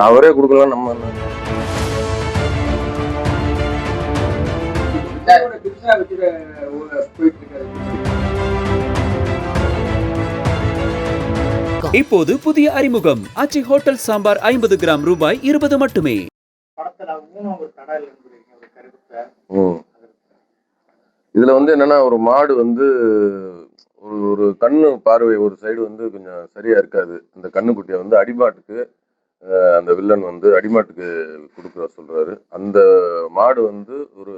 அவரே கொடுக்கலாம் நம்ம என்ன? இப்போது புதிய அறிமுகம் ஆச்சி ஹோட்டல் சாம்பார் 50 கிராம் ரூபாய் 20 மட்டுமே. இதுல வந்து என்னன்னா ஒரு மாடு வந்து ஒரு கண்ணு பார்வை ஒரு சைடு வந்து கொஞ்சம் சரியா இருக்காது. அந்த கண்ணுக்குட்டியை வந்து அடிமாட்டுக்கு அந்த வில்லன் வந்து அடிமாட்டுக்கு கொடுக்குற சொல்றாரு. அந்த மாடு வந்து ஒரு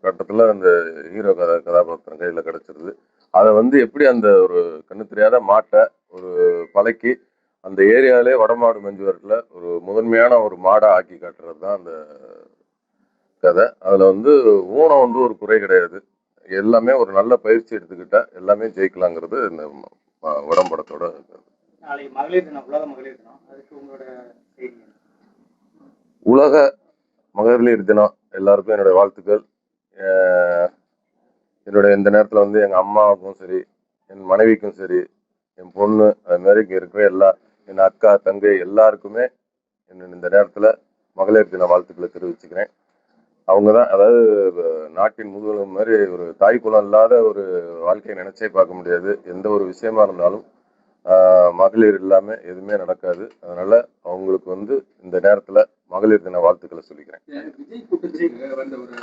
கட்டத்துல அந்த ஹீரோ கதாபாத்திரம் கையில கிடைச்சிருது. அதை வந்து எப்படி அந்த ஒரு கண்ணு தெரியாத மாட்டை ஒரு பழக்கி அந்த ஏரியாலே வடமாடு மஞ்சுவரத்துல ஒரு முதன்மையான ஒரு மாடை ஆக்கி காட்டுறது தான் அந்த கதை. அதுல வந்து ஊனம் வந்து ஒரு குறை கிடையாது. எல்லாமே ஒரு நல்ல பயிற்சி எடுத்துக்கிட்டா எல்லாமே ஜெயிக்கலாங்கிறது இந்த உடம்படத்தோட உலக மகளிர் தினம் எல்லாருக்கும் என்னுடைய வாழ்த்துக்கள். என்னுடைய இந்த நேரத்துல வந்து எங்க அம்மாவுக்கும் சரி, என் மனைவிக்கும் சரி, என் பொண்ணு, அது மாதிரி இருக்கிற எல்லா என் அக்கா தங்கை எல்லாருக்குமே இந்த நேரத்துல மகளிர் தின வாழ்த்துக்களை தெரிவிச்சுக்கிறேன். அவங்க தான், அதாவது நாட்டின் முதுகெலும்பு மாதிரி ஒரு தாய் குலம் இல்லாத ஒரு வாழ்க்கையை நினைச்சே பார்க்க முடியாது. எந்த ஒரு விஷயமா இருந்தாலும் மகளிர் இல்லாம எதுவுமே நடக்காது. அதனால அவங்களுக்கு வந்து இந்த நேரத்துல மகளிர் தின வாழ்த்துக்களை சொல்லிக்கிறேன். விஜய் கூட்டத்துக்கு வந்த ஒரு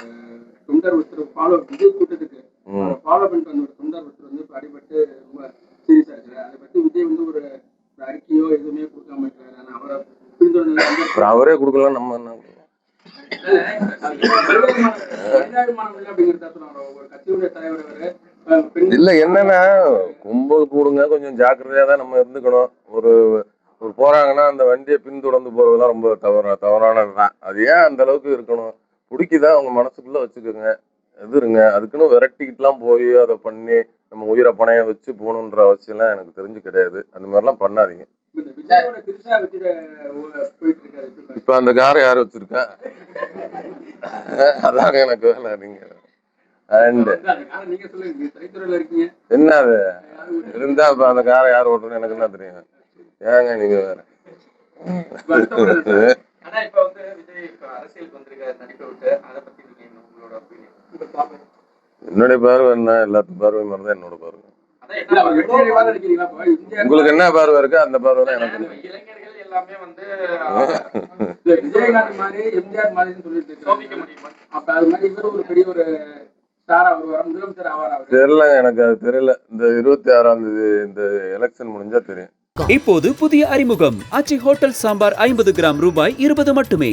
தொண்டர் ஒருத்தர் ஃபாலோ விஜய் கூட்டத்துக்கு ஃபாலோ பண்ணிட்டு வந்த ஒரு தொண்டர் ஒருத்தர் வந்து அடிபட்டு ரொம்ப சீரியஸா இருக்கு. அதை பத்தி விஜய் வந்து ஒரு அறிக்கையோ எதுவுமே கொடுக்காம இருக்காரு. ஆனா அவரை பின்தொடர்ந்து அவரே கொடுக்கலாம் நம்ம என்ன இல்ல. என்னன்னா கும்பல் கூடுங்க, கொஞ்சம் ஜாக்கிரதையா தான் நம்ம இருந்துக்கணும். ஒரு போறாங்கன்னா அந்த வண்டியை பின்தொடர்ந்து போறதெல்லாம் ரொம்ப தவறானதுதான். அது ஏன் அந்த அளவுக்கு இருக்கணும்? பிடிக்குதான் அவங்க மனசுக்குள்ள வச்சுக்கோங்க, எதிருங்க. அதுக்குன்னு விரட்டிக்கிட்டுலாம் போய் அதை பண்ணி நம்ம உயிரை பணைய வச்சு போகணுன்ற அவசியம்லாம் எனக்கு தெரிஞ்சு கிடையாது. அந்த மாதிரிலாம் பண்ணாதீங்க. இப்ப அந்த காரை யாரு வச்சிருக்கா? அதாங்க எனக்கு வேலை. நீங்க என்ன அது இருந்தா இப்ப அந்த காரை யார் ஓட்டணும் எனக்கு என்ன தெரியும்? ஏங்க நீங்க வேற. என்னுடைய பார்வை என்ன? எல்லாத்துக்கும் பார்வை மாதிரிதான் என்னோட பார்வை. உங்களுக்கு என்ன பார்வை இருக்கு? அந்த பார்வை தான் எனக்கு. தெரியல, எனக்கு அது தெரியல. இந்த 26ஆம் தேதி இந்த எலெக்ஷன் முடிஞ்சா தெரியும். இப்போது புதிய அறிமுகம் ஆச்சி ஹோட்டல் சாம்பார் 50 கிராம் ரூபாய் 20 மட்டுமே.